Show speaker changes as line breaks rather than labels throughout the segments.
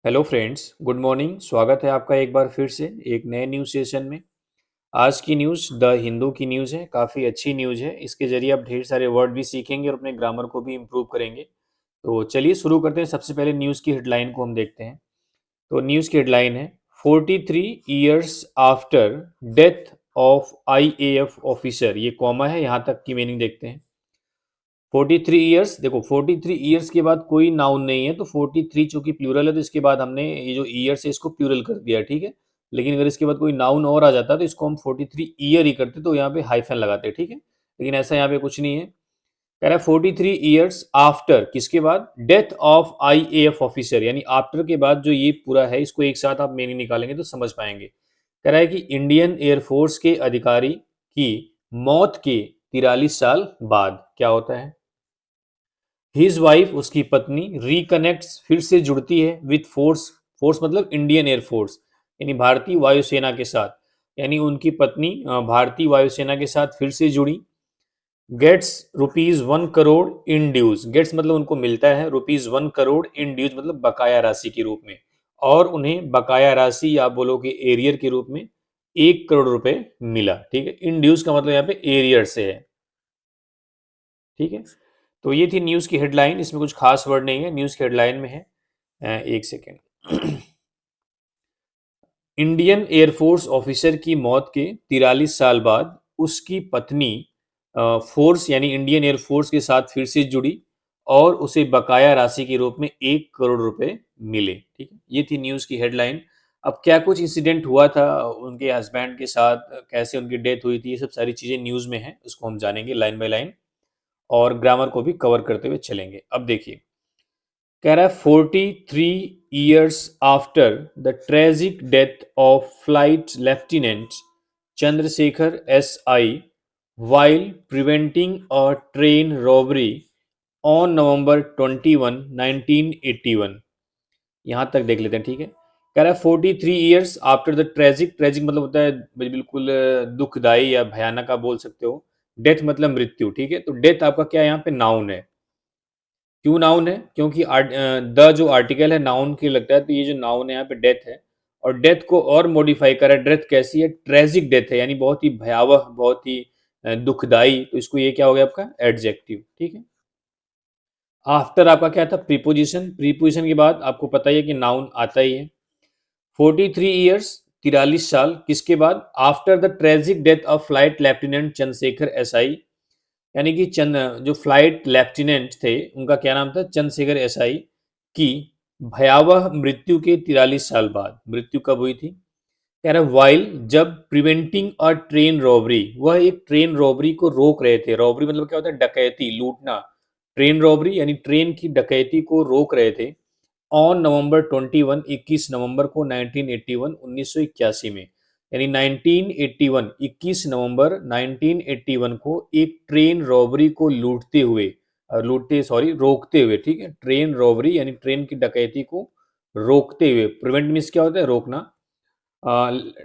Hello friends, good morning. स्वागत है आपका एक बार फिर से एक नए न्यूज़ सेशन में। आज की न्यूज़ द हिंदू की न्यूज़ है। काफ़ी अच्छी न्यूज़ है। इसके ज़रिए आप ढेर सारे वर्ड भी सीखेंगे और अपने ग्रामर को भी इम्प्रूव करेंगे। तो चलिए शुरू करते हैं। सबसे पहले न्यूज़ की हेडलाइन को हम देखते हैं। तो न्यूज़ की हेडलाइन है 43 years after death of IAF officer. ये कॉमा है, यहाँ तक की मीनिंग देखते हैं। 43 ईयर्स, देखो 43 ईयर्स के बाद कोई नाउन नहीं है, तो 43 चूंकि प्लूरल है तो इसके बाद हमने ये जो ईयर्स है इसको प्लूरल कर दिया, ठीक है। लेकिन अगर इसके बाद कोई नाउन और आ जाता तो इसको हम 43 ईयर ही करते, तो यहाँ पे हाइफन लगाते, ठीक है। लेकिन ऐसा यहाँ पे कुछ नहीं है। कह रहा है 43 ईयर्स आफ्टर, किसके बाद? डेथ ऑफ आईएएफ ऑफिसर, यानी आफ्टर के बाद जो ये पूरा है इसको एक साथ आप मीनिंग निकालेंगे तो समझ पाएंगे। कह रहा है कि इंडियन एयरफोर्स के अधिकारी की मौत के 43 साल बाद क्या होता है? हिज वाइफ, उसकी पत्नी, रिकनेक्ट्स, फिर से जुड़ती है, विथ फोर्स। फोर्स मतलब इंडियन एयरफोर्स, यानी भारतीय वायुसेना के साथ। यानी उनकी पत्नी भारतीय वायुसेना के साथ फिर से जुड़ी। गेट्स ₹1 करोड़ इन ड्यूज। गेट्स मतलब उनको मिलता है, ₹1 करोड़ इन ड्यूज मतलब बकाया राशि के रूप में। और उन्हें बकाया राशि, आप बोलो कि एरियर के रूप में 1 करोड़ रुपए मिला, ठीक है। इन ड्यूज का मतलब यहाँ पे एरियर से है, ठीक है। तो ये थी न्यूज़ की हेडलाइन। इसमें कुछ खास वर्ड नहीं है, न्यूज़ की हेडलाइन में है। एक सेकेंड। इंडियन एयरफोर्स ऑफिसर की मौत के 43 साल बाद उसकी पत्नी फोर्स यानी इंडियन एयरफोर्स के साथ फिर से जुड़ी और उसे बकाया राशि के रूप में 1 करोड़ रुपए मिले, ठीक है। ये थी न्यूज़ की हेडलाइन। अब क्या कुछ इंसिडेंट हुआ था उनके हस्बैंड के साथ, कैसे उनकी डेथ हुई थी, ये सब सारी चीज़ें न्यूज़ में हैं, उसको हम जानेंगे लाइन बाय लाइन और ग्रामर को भी कवर करते हुए चलेंगे। अब देखिए, कह रहा है 43 years after the tragic death of flight lieutenant Chandrashekhar SI while preventing a train robbery on November 21, 1981। यहाँ तक देख लेते हैं, ठीक है। कह रहा है 43 years after the tragic. Tragic मतलब होता है बिल्कुल दुखदाई या भयानक, आप बोल सकते हो। डेथ मतलब मृत्यु, ठीक है। तो डेथ आपका क्या है, यहाँ पे नाउन है। क्यों नाउन है? क्योंकि द जो आर्टिकल है नाउन के लगता है, तो ये जो नाउन है यहाँ पे डेथ है। और डेथ को और मॉडिफाई करा, डेथ कैसी है? ट्रेजिक डेथ है, यानी बहुत ही भयावह, बहुत ही दुखदाई। तो इसको ये क्या हो गया आपका? एडजेक्टिव, ठीक है। आफ्टर आपका क्या था? प्रीपोजिशन। प्रीपोजिशन के बाद आपको पता ही है कि नाउन आता ही है। 43 ईयर्स, 43 साल, किसके बाद? After the tragic death of flight lieutenant Chandrashekhar SI, यानी कि चंद जो फ्लाइट लेफ्टिनेंट थे उनका क्या नाम था? चंद्रशेखर SI की भयावह मृत्यु के 43 साल बाद। मृत्यु कब हुई थी? कह रहा है वाइल, जब प्रिवेंटिंग अ ट्रेन रॉबरी, वह एक ट्रेन रॉबरी को रोक रहे थे। रॉबरी मतलब क्या होता है? डकैती, लूटना। ट्रेन रॉबरी यानी ट्रेन की डकैती को रोक रहे थे। ऑन नवंबर 21, 21 नवंबर को 1981, 1981 में, यानी 1981, 21 नवंबर 1981 को एक ट्रेन रॉबरी को रोकते हुए, ठीक है। ट्रेन रॉबरी यानी ट्रेन की डकैती को रोकते हुए। प्रिवेंट मीन्स क्या होता है? रोकना।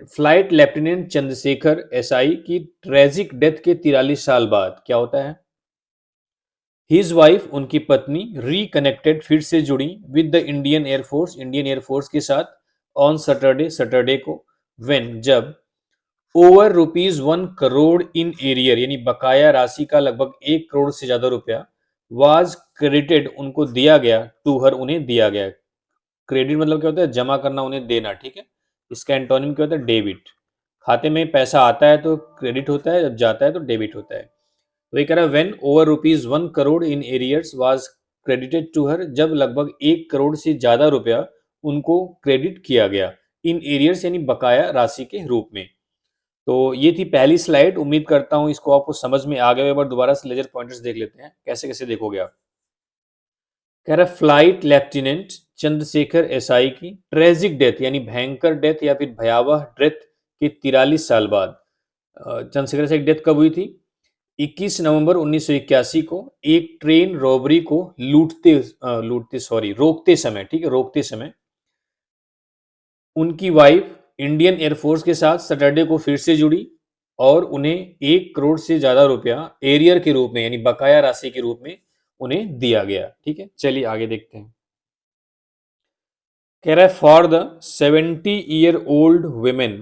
फ्लाइट लेफ्टिनेंट चंद्रशेखर SI की ट्रेजिक डेथ के 43 साल बाद क्या होता है? हिज वाइफ, उनकी पत्नी, रिकनेक्टेड, फिर से जुड़ी, with the Indian air force, Indian air force के साथ, ऑन सैटरडे, सैटरडे को, व्हेन, जब, ओवर ₹1 करोड़ इन एरियर, यानी बकाया राशि का लगभग 1 करोड़ से ज्यादा रुपया, वाज क्रेडिटेड, उनको दिया गया, टू हर, उन्हें दिया गया। क्रेडिट मतलब क्या होता है? जमा करना, उन्हें देना, ठीक है। इसका एंटोनिम क्या होता है? डेबिट। खाते में पैसा आता है तो क्रेडिट होता है, जब जाता है तो डेबिट होता है। तो ये कह रहा है when over ₹1 crore in arrears was credited to her, जब लगभग 1 करोड़ से ज्यादा रुपया उनको क्रेडिट किया गया, इन एरियर्स यानी बकाया राशि के रूप में। तो ये थी पहली स्लाइड। उम्मीद करता हूं इसको आपको समझ में आ गया। एक बार दोबारा से लेजर पॉइंटर्स देख लेते हैं, कैसे कैसे देखोगे आप। कह रहा है फ्लाइट लेफ्टिनेंट चंद्रशेखर SI की ट्रेजिक डेथ यानी भयंकर डेथ या फिर भयावह डेथ के 43 साल बाद। चंद्रशेखर SI की डेथ कब हुई थी? 21 नवंबर 1981 को एक ट्रेन रॉबरी को रोकते समय, ठीक है, रोकते समय। उनकी वाइफ इंडियन एयरफोर्स के साथ सैटरडे को फिर से जुड़ी और उन्हें 1 करोड़ से ज्यादा रुपया एरियर के रूप में यानी बकाया राशि के रूप में उन्हें दिया गया, ठीक है। चलिए आगे देखते हैं। कह रहा है for the 70-year-old women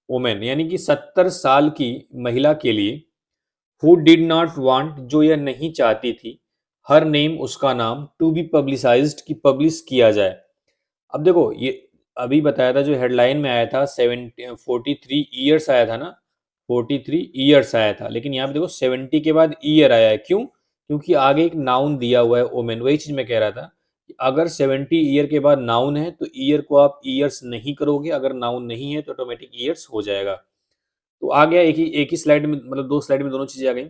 women यानी कि 70 साल की महिला के लिए हु डिड नॉट वांट जो यह नहीं चाहती थी हर नेम उसका नाम टू बी पब्लिसाइज्ड की पब्लिश किया जाए। अब देखो ये अभी बताया था जो हेडलाइन में आया था 43 ईयर्स आया था ना, 43 ईयर्स आया था, लेकिन यहाँ पे देखो 70 के बाद ईयर आया है। क्यों? क्योंकि आगे एक नाउन दिया हुआ है ओमेन। वही चीज मैं कह रहा था कि अगर 70 ईयर के बाद नाउन है तो ईयर को आप ईयर्स नहीं करोगे, अगर नाउन नहीं है तो ऑटोमेटिक ईयर्स हो जाएगा। तो आ गया एक ही स्लाइड में, मतलब दो स्लाइड में दोनों चीजें आ गई।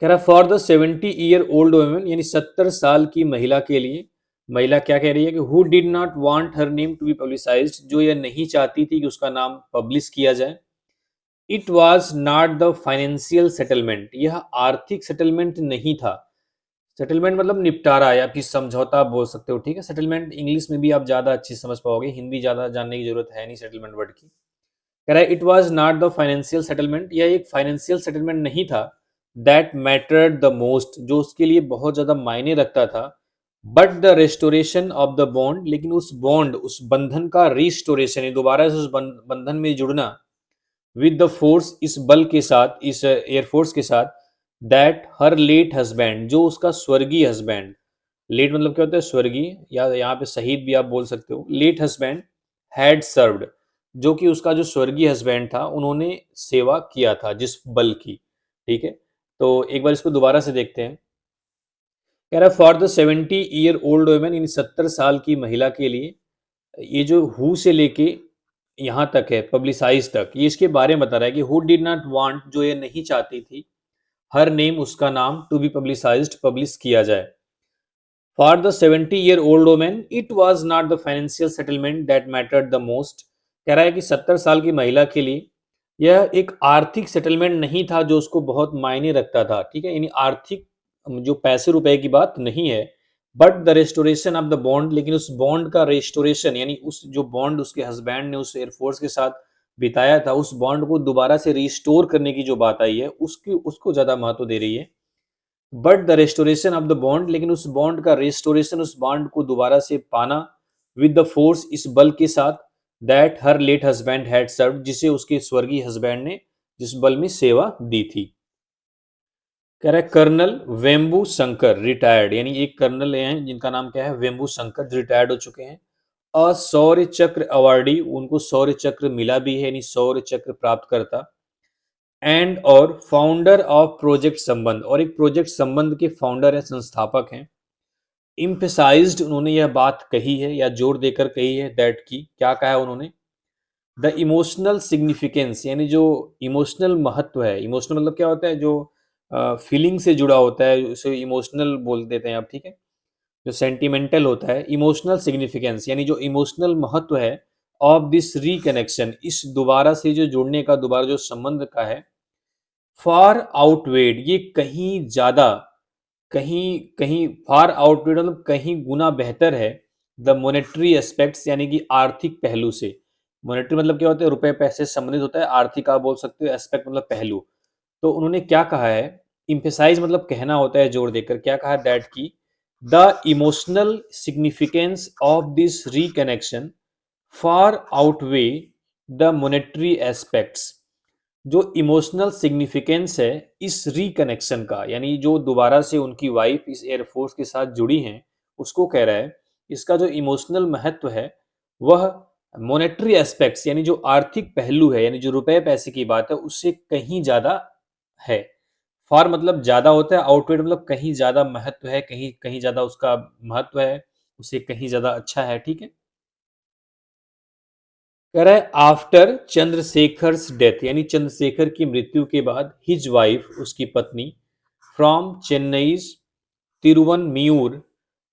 कह रहा फॉर द 70-year-old वुमेन यानी 70 साल की महिला के लिए, महिला क्या कह रही है कि who did not want her name to be publicised जो यह नहीं चाहती थी कि उसका नाम पब्लिश किया जाए। It was not the financial settlement यह आर्थिक सेटलमेंट नहीं था। सेटलमेंट मतलब निपटारा या फिर समझौता आप बोल सकते हो, ठीक है। सेटलमेंट इंग्लिश में भी आप ज्यादा अच्छी समझ पाओगे, हिंदी ज्यादा जानने की जरूरत है नहीं सेटलमेंट वर्ड की। कह रहा है it was not the financial settlement यह एक फाइनेंशियल सेटलमेंट नहीं था दैट मैटर्ड द मोस्ट जो उसके लिए बहुत ज्यादा मायने रखता था, but the restoration of the bond लेकिन उस बॉन्ड उस बंधन का रिस्टोरेशन दोबारा से उस बंधन में जुड़ना विद द फोर्स इस बल के साथ इस एयरफोर्स के साथ दैट हर लेट हस्बैंड जो उसका स्वर्गीय हस्बैंड, लेट मतलब क्या होता है स्वर्गीय या यहाँ पे शहीद भी आप बोल सकते हो, लेट हस्बैंड हैड सर्व्ड जो कि उसका जो स्वर्गीय हस्बैंड था उन्होंने सेवा किया था जिस बल की, ठीक है। तो एक बार इसको दोबारा से देखते हैं। कह रहा है for the 70-year-old women in 70 साल की महिला के लिए, ये जो हु से लेके यहाँ तक है पब्लिसाइज तक, ये इसके बारे में बता रहा है कि हु डिड नॉट वांट जो ये नहीं चाहती थी हर नेम उसका नाम टू बी पब्लिसाइज्ड पब्लिश किया जाए। For the 70-year-old women it was not the financial settlement that mattered the most. कह रहा है कि 70 साल की महिला के लिए यह एक आर्थिक सेटलमेंट नहीं था जो उसको बहुत मायने रखता था, ठीक है। यानी आर्थिक जो पैसे रुपए की बात नहीं है, but the restoration of the bond लेकिन उस बॉन्ड का रेस्टोरेशन यानी उस जो बॉन्ड उसके हस्बैंड ने उस एयरफोर्स के साथ बिताया था उस बॉन्ड को दोबारा से रिस्टोर करने की जो बात आई है उसकी उसको ज्यादा महत्व दे रही है। But the restoration of the bond लेकिन उस बॉन्ड का रेस्टोरेशन उस बॉन्ड को दोबारा से पाना विद द फोर्स इस बल के साथ that her late husband had served जिसे उसके स्वर्गीय हस्बैंड ने जिस बल में सेवा दी थी। कह रहा है कर्नल वेम्बू शंकर रिटायर्ड यानी एक कर्नल हैं जिनका नाम क्या है वेम्बू शंकर रिटायर्ड हो चुके हैं। शौर्य चक्र अवार्डी उनको शौर्य चक्र मिला भी है यानी शौर्य चक्र प्राप्त करता। एंड और फाउंडर ऑफ प्रोजेक्ट संबंध और एक प्रोजेक्ट संबंध के फाउंडर है संस्थापक हैं। इम्फेसाइज्ड उन्होंने यह बात कही है या जोर देकर कही है दैट की क्या कहा है उन्होंने द इमोशनल सिग्निफिकेंस यानी जो इमोशनल महत्व है, इमोशनल मतलब क्या होता है जो फीलिंग से जुड़ा होता है उसे इमोशनल बोल देते हैं आप, ठीक है। जो सेंटिमेंटल होता है इमोशनल सिग्निफिकेंस यानी जो इमोशनल महत्व है ऑफ दिस रिकनेक्शन इस दोबारा से जो जुड़ने का दोबारा जो संबंध का है फार आउटवेड ये कहीं ज्यादा कहीं कहीं फार आउटवेड मतलब कहीं गुना बेहतर है द मोनेटरी एस्पेक्ट्स यानी कि आर्थिक पहलू से। मोनेटरी मतलब क्या होता है रुपए पैसे से संबंधित होता है, आर्थिक आप बोल सकते हो, एस्पेक्ट मतलब पहलू। तो उन्होंने क्या कहा है इम्फेसाइज मतलब कहना होता है जोर देकर, क्या कहा दैट की the emotional significance of this reconnection far outweigh the monetary aspects. जो इमोशनल सिग्निफिकेंस है इस रिकनेक्शन का यानी जो दोबारा से उनकी वाइफ इस एयरफोर्स के साथ जुड़ी हैं उसको कह रहा है इसका जो इमोशनल महत्व है वह मोनेटरी एस्पेक्ट्स यानी जो आर्थिक पहलू है यानी जो रुपए पैसे की बात है उससे कहीं ज्यादा है। फॉर मतलब ज्यादा होता है, आउटवेट मतलब कहीं ज्यादा महत्व है, कहीं कहीं ज्यादा उसका महत्व है, उससे कहीं ज्यादा अच्छा है, ठीक है। कह रहा है आफ्टर चंद्रशेखर डेथ यानी चंद्रशेखर की मृत्यु के बाद हिज वाइफ उसकी पत्नी फ्रॉम चेन्नई तिरुवनमियूर,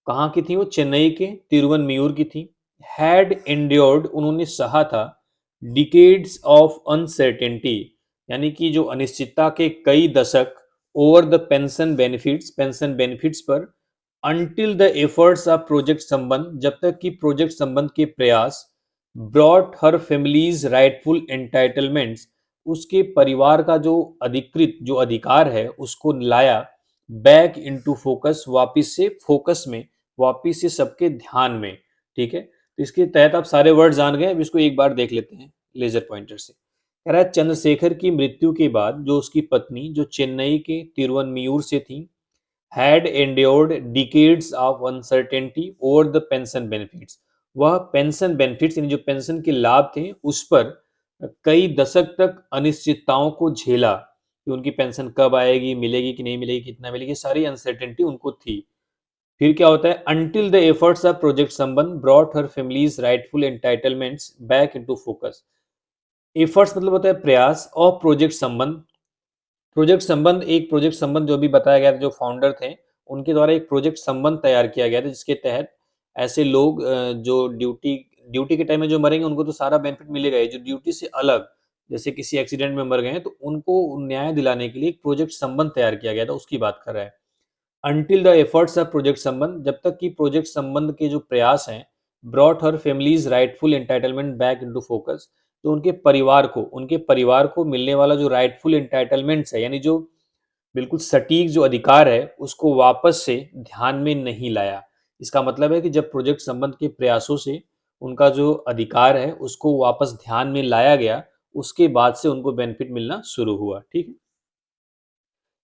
कहाँ की थी वो चेन्नई के तिरुवनमियूर की थी। हैड एंड्योर्ड उन्होंने सहा था डिकेड्स ऑफ अनसर्टेनिटी यानी कि जो अनिश्चितता के कई दशक ओवर द पेंशन बेनिफिट्स पर until the efforts of project संबंध जब तक कि प्रोजेक्ट संबंध के प्रयास brought her families rightful entitlements उसके परिवार का जो अधिकृत जो अधिकार है उसको लाया बैक इनटू फोकस वापिस से फोकस में, वापिस से सबके ध्यान में, ठीक है। तो इसके तहत आप सारे वर्ड जान गए, अब इसको एक बार देख लेते हैं लेजर पॉइंटर से। कह रहा है चंद्रशेखर की मृत्यु के बाद जो उसकी पत्नी, जो चेन्नई के तिरुवन्मियूर से थी, had endured decades of uncertainty over the pension benefits। वह पेंशन बेनिफिट्स यानी जो पेंशन के लाभ थे उस पर कई दशक तक अनिश्चितताओं को झेला कि उनकी पेंशन कब आएगी, मिलेगी कि नहीं मिलेगी, कितना मिलेगी, सारी अनसर्टेनिटी उनको थी। फिर क्या होता है, until the efforts of project संबंध brought her family's rightful entitlements back into focus। Efforts मतलब होता है प्रयास, और प्रोजेक्ट संबंध, प्रोजेक्ट संबंध, एक प्रोजेक्ट संबंध जो भी बताया गया था, जो फाउंडर थे उनके द्वारा एक प्रोजेक्ट संबंध तैयार किया गया था, जिसके तहत ऐसे लोग जो ड्यूटी ड्यूटी के टाइम में जो मरेंगे उनको तो सारा बेनिफिट मिलेगा ही, जो ड्यूटी से अलग जैसे किसी एक्सीडेंट में मर गए हैं तो उनको न्याय दिलाने के लिए एक प्रोजेक्ट संबंध तैयार किया गया था, उसकी बात कर रहा है। Until the efforts of project संबंध, जब तक कि प्रोजेक्ट संबंध के जो प्रयास हैं, brought her families rightful entitlement back into focus, तो उनके परिवार को मिलने वाला जो राइटफुल एंटाइटलमेंट्स है, यानी जो बिल्कुल सटीक जो अधिकार है, उसको वापस से ध्यान में नहीं लाया। इसका मतलब है कि जब प्रोजेक्ट संबंध के प्रयासों से उनका जो अधिकार है उसको वापस ध्यान में लाया गया, उसके बाद से उनको बेनिफिट मिलना शुरू हुआ। ठीक है,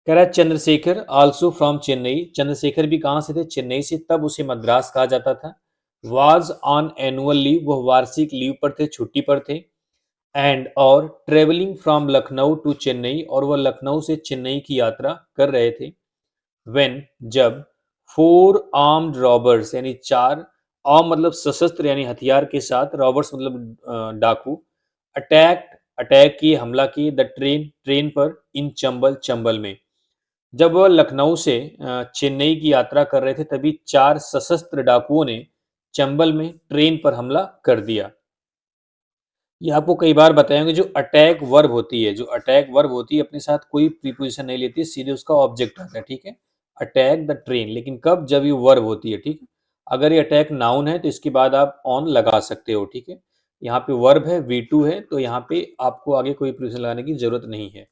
कह रहा है चंद्रशेखर आल्सो फ्रॉम चेन्नई, चंद्रशेखर भी कहाँ से थे, चेन्नई से, तब उसे मद्रास कहा जाता था। वाज ऑन एनुअल लीव, वह वार्षिक लीव पर थे, छुट्टी पर थे। एंड और travelling from Lucknow to Chennai, और वह लखनऊ से चेन्नई की यात्रा कर रहे थे। व्हेन, जब, फोर आर्म्ड रॉबर्स यानी चार, आर्म मतलब सशस्त्र यानी हथियार के साथ, रॉबर्स मतलब डाकू, अटैक अटैक किए, हमला किए, द ट्रेन ट्रेन पर, इन चंबल चंबल में। जब वह लखनऊ से चेन्नई की यात्रा कर रहे थे तभी चार सशस्त्र डाकुओं ने चंबल में ट्रेन पर हमला कर दिया। ये आपको कई बार बताएंगे, जो अटैक वर्ब होती है, जो अटैक वर्ब होती है अपने साथ कोई प्रीपोजिशन नहीं लेती, सीधे उसका ऑब्जेक्ट आता है। ठीक है, अटैक द ट्रेन, लेकिन कब, जब ये वर्ब होती है। ठीक है, अगर ये अटैक नाउन है तो इसके बाद आप ऑन लगा सकते हो। ठीक है, यहाँ पे वर्ब है, V2 है, तो यहाँ पे आपको आगे कोई प्रीपोजिशन लगाने की जरूरत नहीं है।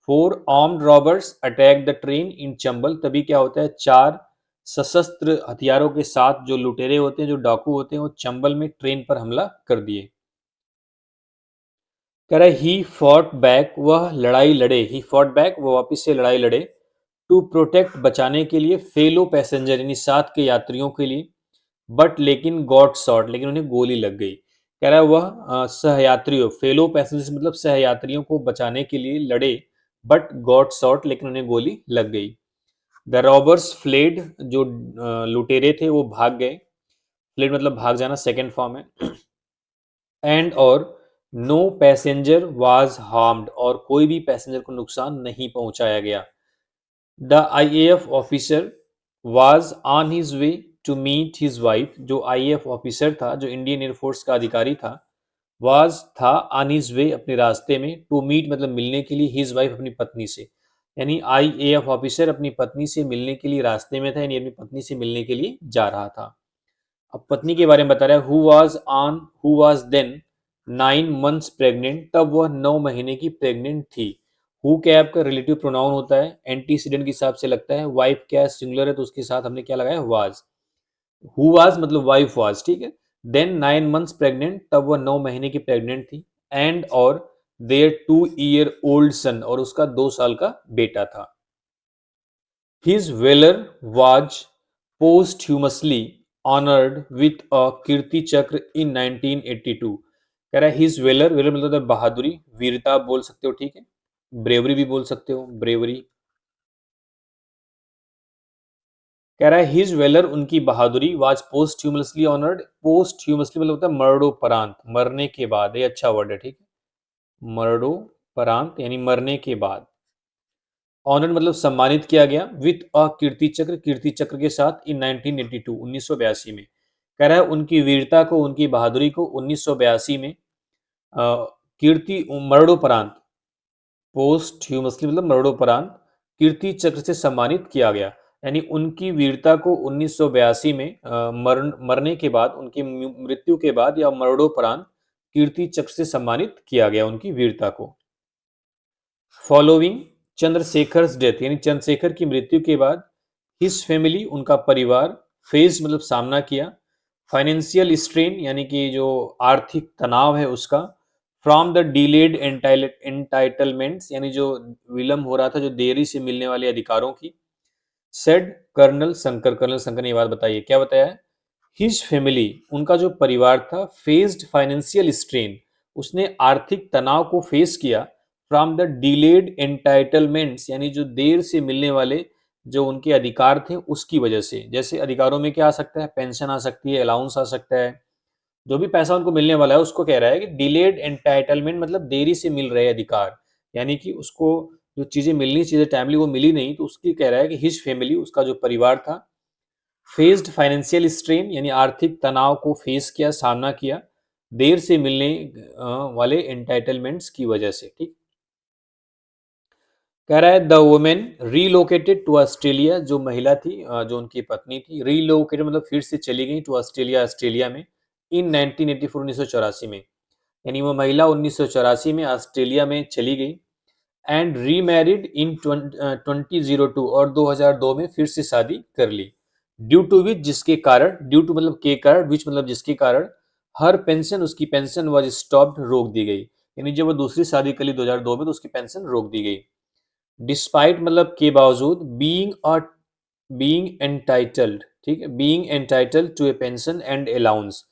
Four armed robbers attack the train in Chambal, तभी क्या होता है, चार सशस्त्र हथियारों के साथ जो लुटेरे होते हैं, जो डाकू होते हैं, वो चंबल में ट्रेन पर हमला कर दिए। कह रहा है ही फॉट बैक, वह लड़ाई लड़े, ही फॉट बैक, वो वापिस से लड़ाई लड़े, टू प्रोटेक्ट, बचाने के लिए, फेलो पैसेंजर यानी साथ के यात्रियों के लिए, बट लेकिन गॉट शॉट, लेकिन उन्हें गोली लग गई। कह रहा है वह सहयात्रियों, फेलो पैसेंजर्स मतलब सहयात्रियों को बचाने के लिए लड़े, बट गॉट शॉट, लेकिन उन्हें गोली लग गई। द रॉबर्स फ्लेड, जो लुटेरे थे वो भाग गए, फ्लेड मतलब भाग जाना, सेकेंड फॉर्म है। एंड और नो पैसेंजर वाज हार्म्ड, और कोई भी पैसेंजर को नुकसान नहीं पहुंचाया गया। The IAF officer was on his way to meet his wife, जो आईएएफ ऑफिसर था, जो इंडियन एयरफोर्स का अधिकारी था, वाज था ऑन हिज वे, अपने रास्ते में, टू मीट मतलब मिलने के लिए, हिज वाइफ अपनी पत्नी से, यानी आईएएफ ऑफिसर अपनी पत्नी से मिलने के लिए रास्ते में था, यानी अपनी पत्नी से मिलने के लिए जा रहा था। अब पत्नी के बारे में बता रहा है, who was then 9 months pregnant, तब वह 9 महीने की प्रेग्नेंट थी। हु क्या आपका रिलेटिव प्रोनाउन होता है, एंटीसीडेंट के हिसाब से लगता है, वाइफ क्या सिंगुलर है तो उसके साथ हमने क्या लगाया, वाज। हु वाज मतलब वाइफ वाज। ठीक है, देन 9 months प्रेग्नेंट, तब वह 9 महीने की प्रेग्नेंट थी। एंड और देयर 2 year old सन, और उसका 2 साल का बेटा था। His valor was posthumously honored with a कीर्ति चक्र in 1982। कह रहा है हिज वेलर, वेलर मतलब होता है बहादुरी, वीरता आप बोल सकते हो। ठीक है, ब्रेवरी भी बोल सकते हो, ब्रेवरी। कह रहा है हिज वेलर, उनकी बहादुरी, वाज पोस्ट्यूमसली ऑनर्ड, पोस्ट्यूमसली मतलब होता है मरणोपरांत, मरने के बाद, ये अच्छा वर्ड है। ठीक है, मरणोपरांत यानी मरने के बाद, ऑनर मतलब सम्मानित किया गया, विथ अ कीर्ति चक्र, कीर्ति चक्र के साथ, इन 1982 1982 में। कह रहा है उनकी वीरता को, उनकी बहादुरी को 1982 में कीर्ति मरणोपरांत, पोस्ट ह्यूमसली मतलब मरणोपरांत, कीर्ति चक्र से सम्मानित किया गया। यानी उनकी वीरता को 1982 में मरने के बाद, उनकी मृत्यु के बाद या मरणोपरांत कीर्ति चक्र से सम्मानित किया गया उनकी वीरता को। फॉलोइंग चंद्रशेखर डेथ, यानी चंद्रशेखर की मृत्यु के बाद, हिज फैमिली उनका परिवार, फेस मतलब सामना किया, फाइनेंशियल स्ट्रेन यानी कि जो आर्थिक तनाव है उसका, फ्रॉम द डिलेड एंटाइटलमेंट्स यानी जो विलम्ब हो रहा था, जो देरी से मिलने वाले अधिकारों की। सेड कर्नल शंकर ने ये बात बताई है, क्या बताया है? हिज फैमिली, उनका जो परिवार था, फेस्ड फाइनेंशियल स्ट्रेन, उसने आर्थिक तनाव को फेस किया, फ्रॉम द डिलेड एंटाइटलमेंट्स यानी जो देर से मिलने वाले जो उनके अधिकार थे उसकी वजह से। जैसे अधिकारों में क्या आ सकता है? पेंशन आ सकती है, अलाउंस आ सकता है, जो भी पैसा उनको मिलने वाला है उसको कह रहा है कि डिलेड एंटाइटलमेंट मतलब देरी से मिल रहे अधिकार, यानी कि उसको जो चीजें मिलनी चाहिए टाइमली वो मिली नहीं, तो उसकी कह रहा है कि हिज फैमिली, उसका जो परिवार था, फेस्ड फाइनेंशियल स्ट्रेन यानी आर्थिक तनाव को फेस किया, सामना किया, देर से मिलने वाले एंटाइटलमेंट्स की वजह से। ठीक, कह रहा है the women relocated to Australia, जो महिला थी, जो उनकी पत्नी थी, रीलोकेटेड मतलब फिर से चली गई टू ऑस्ट्रेलिया, ऑस्ट्रेलिया में, इन 1984 1984 में, यानी वो महिला 1984 में ऑस्ट्रेलिया में चली गई, एंड रीमैरिड इन 2002 और 2002 में फिर से शादी कर ली, ड्यू टू विच जिसके कारण, ड्यू टू मतलब के कारण, विच मतलब जिसके कारण, हर पेंशन उसकी पेंशन वाज स्टॉप्ड रोक दी गई, यानी जब वो दूसरी शादी कर ली 2002 में तो उसकी पेंशन रोक दी गई। डिस्पाइट मतलब के बावजूद, बीइंग एंटाइटल्ड, ठीक है, being entitled to a pension and allowance,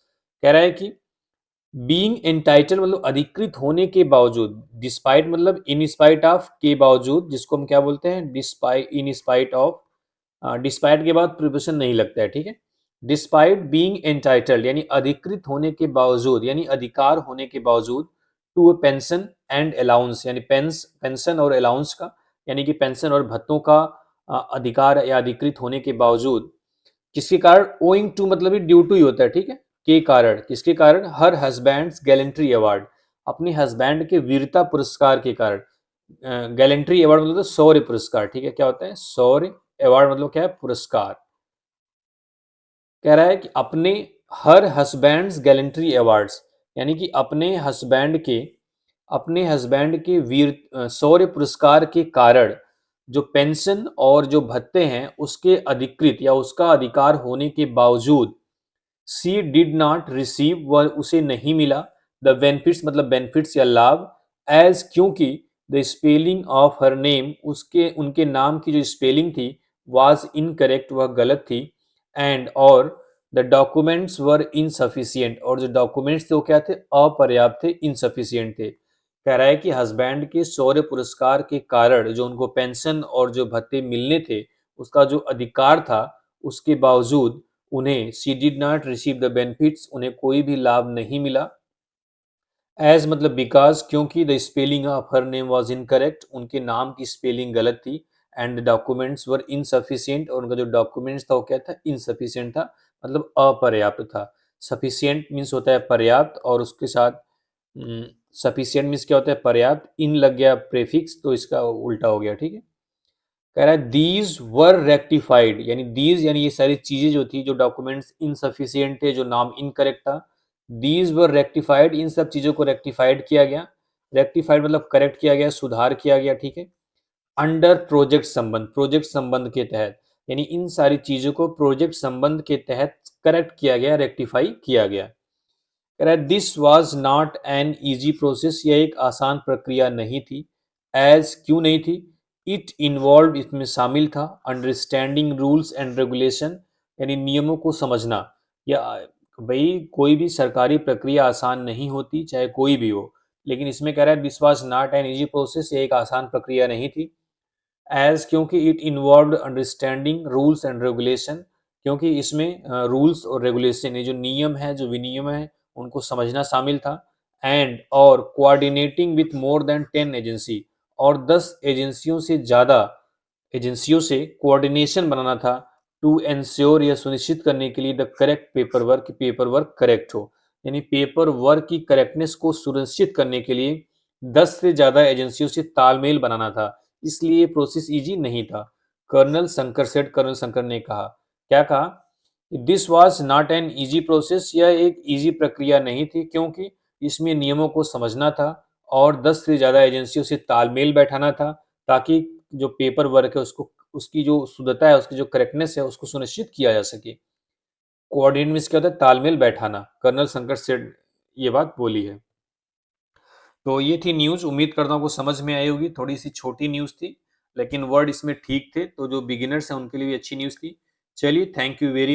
कह रहा है कि बीइंग एंटाइटल मतलब अधिकृत होने के बावजूद, डिस्पाइट मतलब इन स्पाइट ऑफ, के बावजूद, जिसको हम क्या बोलते हैं? Despite, in spite of. Despite के बाद प्रीपोजिशन नहीं लगता है, ठीक है। डिस्पाइट बीइंग एंटाइटल्ड यानी अधिकृत होने के बावजूद, यानी अधिकार होने के बावजूद, to a pension and allowance यानी पेंशन और अलाउंस का, यानी कि पेंशन और भत्तों का अधिकार या अधिकृत होने के बावजूद, किसके कारण? ओइंग टू मतलब भी ड्यू टू ही होता है, ठीक है, के कारण, किसके कारण? हर हस्बैंड्स गैलेंट्री अवार्ड, अपने हस्बैंड के वीरता पुरस्कार के कारण। गैलेंट्री अवार्ड मतलब तो शौर्य पुरस्कार, ठीक है, क्या होता है? शौर्य, अवार्ड मतलब क्या है? पुरस्कार। कह रहा है कि अपने हर हस्बैंड्स गैलेंट्री अवार्ड्स, यानी कि अपने हस्बैंड के वीर शौर्य पुरस्कार के कारण जो पेंशन और जो भत्ते हैं उसके अधिकृत या उसका अधिकार होने के बावजूद, सी डिड नॉट रिसीव, वह उसे नहीं मिला, द बेनिफिट्स मतलब बेनिफिट्स या लाभ, एज क्योंकि the spelling of her name, उसके उनके नाम की जो स्पेलिंग थी, वाज इनकरेक्ट, वह गलत थी, एंड और द डॉक्यूमेंट्स वर इनसफिशियंट, और जो डॉक्यूमेंट्स थे वो क्या थे? अपर्याप्त थे, इनसफिशियंट थे। कह रहा है कि हस्बैंड के शौर्य पुरस्कार के कारण जो उनको पेंशन और जो भत्ते मिलने थे उसका जो अधिकार था, उसके बावजूद उन्हें she did not receive the benefits, उन्हें कोई भी लाभ नहीं मिला, एज मतलब बिकॉज, क्योंकि the spelling of her name was incorrect, उनके नाम की स्पेलिंग गलत थी, and the documents were insufficient, और उनका जो डॉक्यूमेंट्स था वो क्या था? इनसफिशिएंट था, मतलब अपर्याप्त था। सफिशिएंट मीन्स होता है पर्याप्त, और उसके साथ सफिशिएंट मीन्स क्या होता है? पर्याप्त, इन लग गया प्रेफिक्स तो इसका उल्टा हो गया, ठीक है। कह रहा है दीज वर रेक्टिफाइड, यानी दीज यानी ये सारी चीजें जो थी, जो डॉक्यूमेंट्स इनसफिशिएंट थे, जो नाम इनकरेक्ट था, दीज वर रेक्टिफाइड, इन सब चीजों को रेक्टिफाइड किया गया। रेक्टिफाइड मतलब करेक्ट किया गया, सुधार किया गया, ठीक है। अंडर प्रोजेक्ट संबंध के तहत, यानी इन सारी चीजों को प्रोजेक्ट संबंध के तहत करेक्ट किया गया, रेक्टिफाई किया गया। कह रहा है this was not an easy process, यह एक आसान प्रक्रिया नहीं थी, एज क्यों नहीं थी? इट इन्वॉल्व, इसमें शामिल था, अंडरस्टैंडिंग रूल्स एंड रेगुलेशन, यानी नियमों को समझना, या भाई कोई भी सरकारी प्रक्रिया आसान नहीं होती, चाहे कोई भी हो, लेकिन इसमें कह रहा है this was not an easy process, ये एक आसान प्रक्रिया नहीं थी, एज क्योंकि it involve understanding rules and regulation, क्योंकि इसमें रूल्स और रेगुलेशन, ये जो नियम है, जो विनियम है, उनको समझना शामिल था, एंड और coordinating with more than 10 agency, और 10 एजेंसियों से ज़्यादा एजेंसियों से कोऑर्डिनेशन बनाना था, टू एंश्योर, यह सुनिश्चित करने के लिए, the correct paper work correct हो, यानी पेपर वर्क की करेक्टनेस को सुनिश्चित करने के लिए 10 से ज़्यादा एजेंसियों से तालमेल बनाना था, इसलिए प्रोसेस इजी नहीं था। कर्नल शंकर ने कहा, क्या कहा? This was not an easy process, यह एक इजी प्रक्रिया नहीं थी, क्योंकि इसमें नियमों को समझना था और 10 से ज़्यादा एजेंसियों से तालमेल बैठाना था, ताकि जो पेपर वर्क है उसको, उसकी जो शुद्धता है, उसकी जो करेक्टनेस है, उसको सुनिश्चित किया जा सके। कोऑर्डिनेट मीन्स क्या होता है? तालमेल बैठाना। कर्नल संकट से ये बात बोली है। तो ये थी न्यूज़, उम्मीद करता हूँ आपको समझ में आई होगी। थोड़ी-सी छोटी न्यूज़ थी, लेकिन वर्ड इसमें ठीक थे, तो जो बिगिनर्स हैं उनके लिए भी अच्छी न्यूज़ थी। चलिए, थैंक यू वेरी